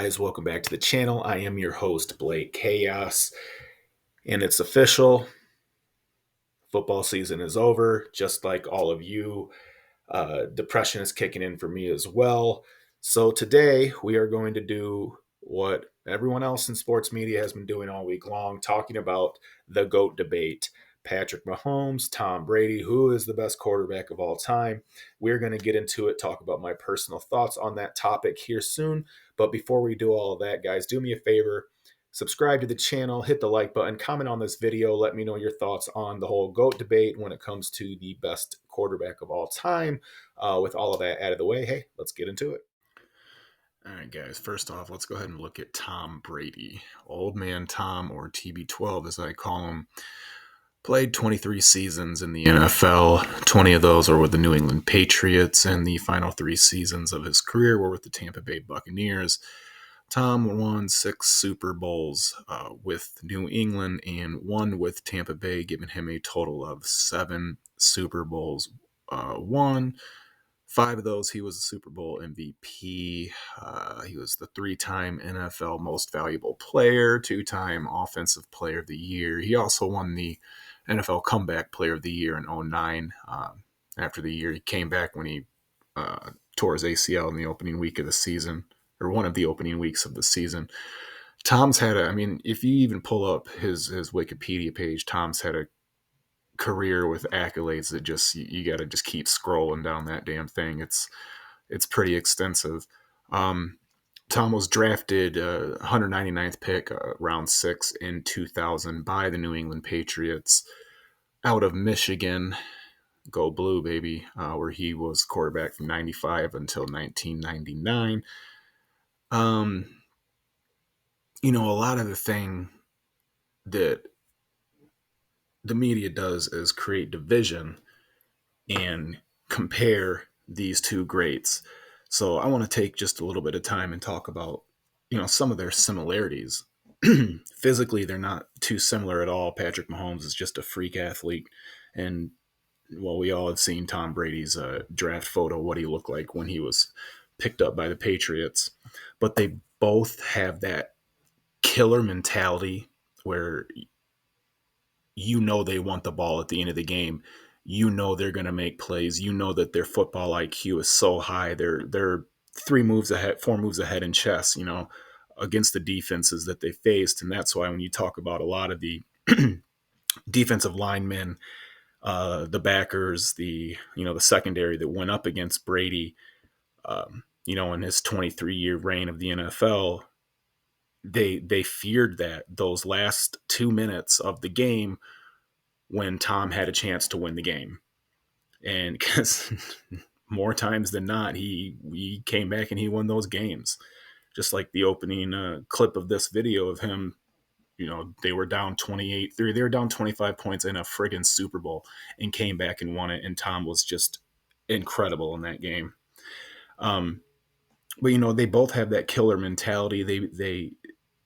guys? Welcome back to the channel. I am your host, Blake Chaos, and it's official. Football season is over, just like all of you. Depression is kicking in for me as well. So today we are going to do what everyone else in sports media has been doing all week long, talking about the GOAT debate. Patrick Mahomes, Tom Brady, who is the best quarterback of all time? We're going to get into it, talk about my personal thoughts on that topic here soon. But before we do all of that, guys, do me a favor. Subscribe to the channel, hit the like button, comment on this video. Let me know your thoughts on the whole GOAT debate when it comes to the best quarterback of all time. With all of that out of the way, hey, let's get into it. All right, guys, first off, let's go ahead and look at Tom Brady. Old man Tom, or TB12 as I call him, played 23 seasons in the NFL. 20 of those are with the New England Patriots, and the final 3 seasons of his career were with the Tampa Bay Buccaneers. Tom won 6 Super Bowls with New England and 1 with Tampa Bay, giving him a total of 7 Super Bowls won. 5 of those, he was a Super Bowl MVP. He was the 3-time NFL Most Valuable Player, 2-time Offensive Player of the Year. He also won the NFL Comeback Player of the Year in 2009. After the year, he came back when he tore his ACL in the opening week of the season, or one of the opening weeks of the season. Tom's had if you even pull up his Wikipedia page, Tom's had a career with accolades that just you got to just keep scrolling down that damn thing. It's pretty extensive. Tom was drafted 199th pick, round 6 in 2000 by the New England Patriots out of Michigan. Go Blue, baby, where he was quarterback from 95 until 1999. A lot of the thing that the media does is create division and compare these two greats. So I want to take just a little bit of time and talk about, some of their similarities. Physically, they're not too similar at all. Patrick Mahomes is just a freak athlete. And, well, we all have seen Tom Brady's draft photo, what he looked like when he was picked up by the Patriots. But they both have that killer mentality where they want the ball at the end of the game. They're going to make plays. That their football IQ is so high. They're 4 moves ahead in chess, against the defenses that they faced. And that's why when you talk about a lot of the defensive linemen, the backers, the secondary that went up against Brady, in his 23-year reign of the NFL, they feared that those last 2 minutes of the game when Tom had a chance to win the game. And because more times than not, he came back and he won those games. Just like the opening clip of this video of him, they were down 28-3. They were down 25 points in a friggin' Super Bowl and came back and won it. And Tom was just incredible in that game. But they both have that killer mentality.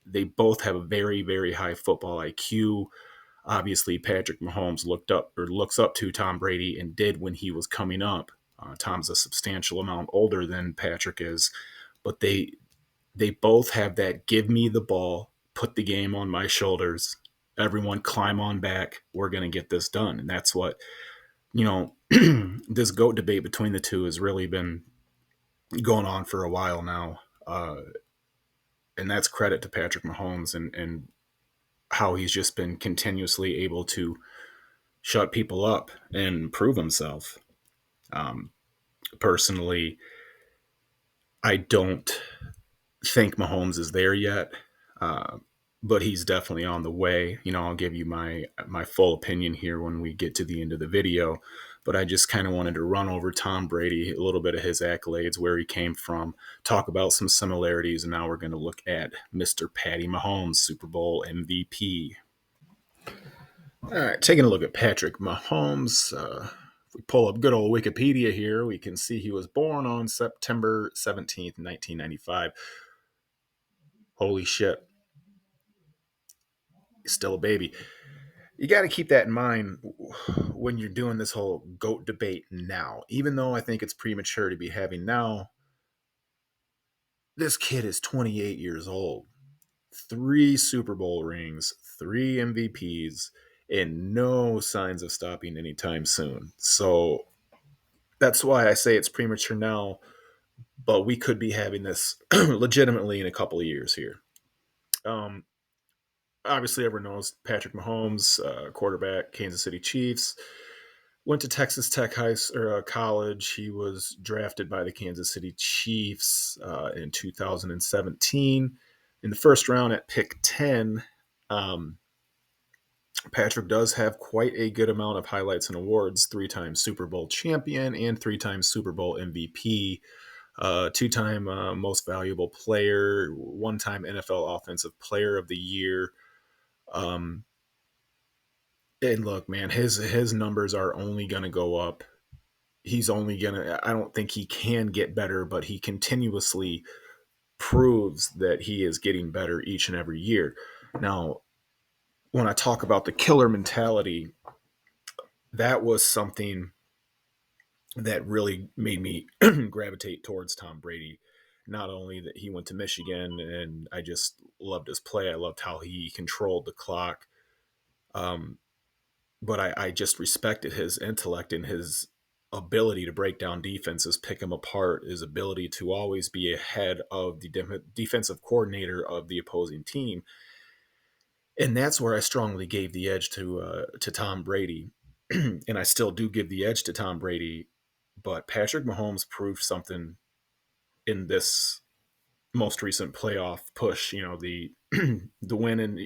They both have a very, very high football IQ. Obviously, Patrick Mahomes looks up to Tom Brady and did when he was coming up. Tom's a substantial amount older than Patrick is, but they both have that give me the ball, put the game on my shoulders, everyone climb on back, we're going to get this done. And that's what, this GOAT debate between the two has really been going on for a while now. And that's credit to Patrick Mahomes and how he's just been continuously able to shut people up and prove himself. Personally, I don't think Mahomes is there yet, but he's definitely on the way. I'll give you my full opinion here when we get to the end of the video, but I just kind of wanted to run over Tom Brady, a little bit of his accolades, where he came from, talk about some similarities, and now we're going to look at Mr. Patty Mahomes, Super Bowl MVP. All right, taking a look at Patrick Mahomes. If we pull up good old Wikipedia here, we can see he was born on September 17th, 1995. Holy shit. He's still a baby. You got to keep that in mind when you're doing this whole GOAT debate now. Even though I think it's premature to be having now, This kid is 28 years old, 3 Super Bowl rings, 3 MVPs, and no signs of stopping anytime soon. So that's why I say it's premature now, but we could be having this legitimately in a couple of years here. Um, Obviously, everyone knows Patrick Mahomes, quarterback, Kansas City Chiefs. Went to Texas Tech college. He was drafted by the Kansas City Chiefs in 2017 in the first round at pick 10. Um, Patrick does have quite a good amount of highlights and awards: 3 time Super Bowl champion and 3 time Super Bowl MVP, 2 time most valuable player, 1 time NFL Offensive Player of the Year. Um, and look, man, his numbers are only going to go up. He's only going to, I don't think he can get better, but he continuously proves that he is getting better each and every year. Now, when I talk about the killer mentality, that was something that really made me gravitate towards Tom Brady. Not only that he went to Michigan and I just loved his play, I loved how he controlled the clock. Um, but I just respected his intellect and his ability to break down defenses, pick them apart, his ability to always be ahead of the defensive coordinator of the opposing team. And that's where I strongly gave the edge to Tom Brady. And I still do give the edge to Tom Brady. But Patrick Mahomes proved something in this most recent playoff push. You know, the win, and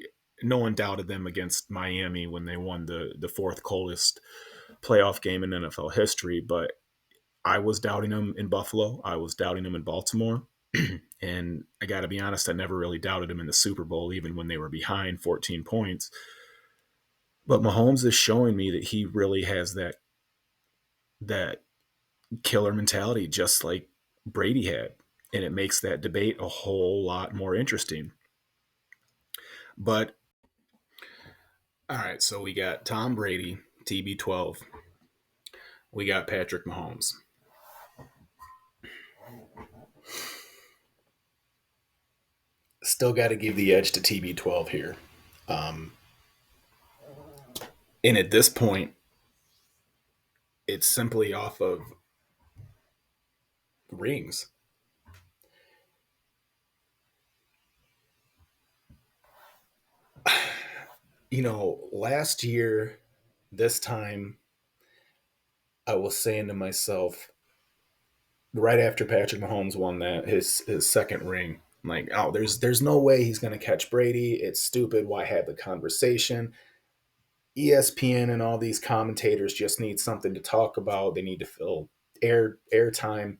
no one doubted them against Miami when they won the fourth coldest playoff game in NFL history. But I was doubting them in Buffalo. I was doubting them in Baltimore. And I got to be honest, I never really doubted them in the Super Bowl, even when they were behind 14 points. But Mahomes is showing me that he really has that killer mentality, just like Brady had, and it makes that debate a whole lot more interesting. But all right, so we got Tom Brady, TB12. We got Patrick Mahomes. Still got to give the edge to TB12 here. Um, and at this point, it's simply off of rings. You know, last year, this time, I was saying to myself, right after Patrick Mahomes won that his second ring, I'm like, oh, there's no way he's gonna catch Brady. It's stupid. Why have the conversation? ESPN and all these commentators just need something to talk about. They need to fill airtime.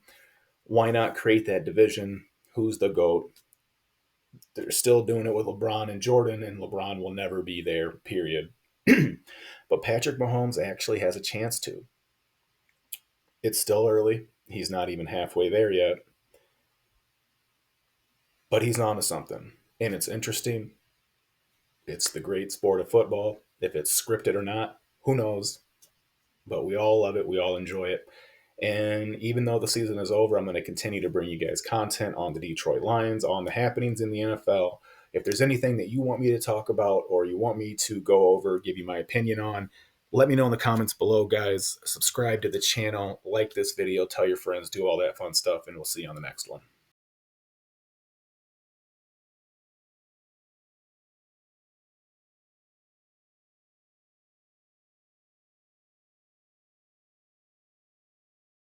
Why not create that division? Who's the GOAT? They're still doing it with LeBron and Jordan, and LeBron will never be there, period. But Patrick Mahomes actually has a chance to. It's still early. He's not even halfway there yet, but he's on to something. And it's interesting. It's the great sport of football. If it's scripted or not, who knows? But we all love it. We all enjoy it. And even though the season is over, I'm going to continue to bring you guys content on the Detroit Lions, on the happenings in the NFL. If there's anything that you want me to talk about or you want me to go over, give you my opinion on, let me know in the comments below, guys. Subscribe to the channel, like this video, tell your friends, do all that fun stuff, and we'll see you on the next one.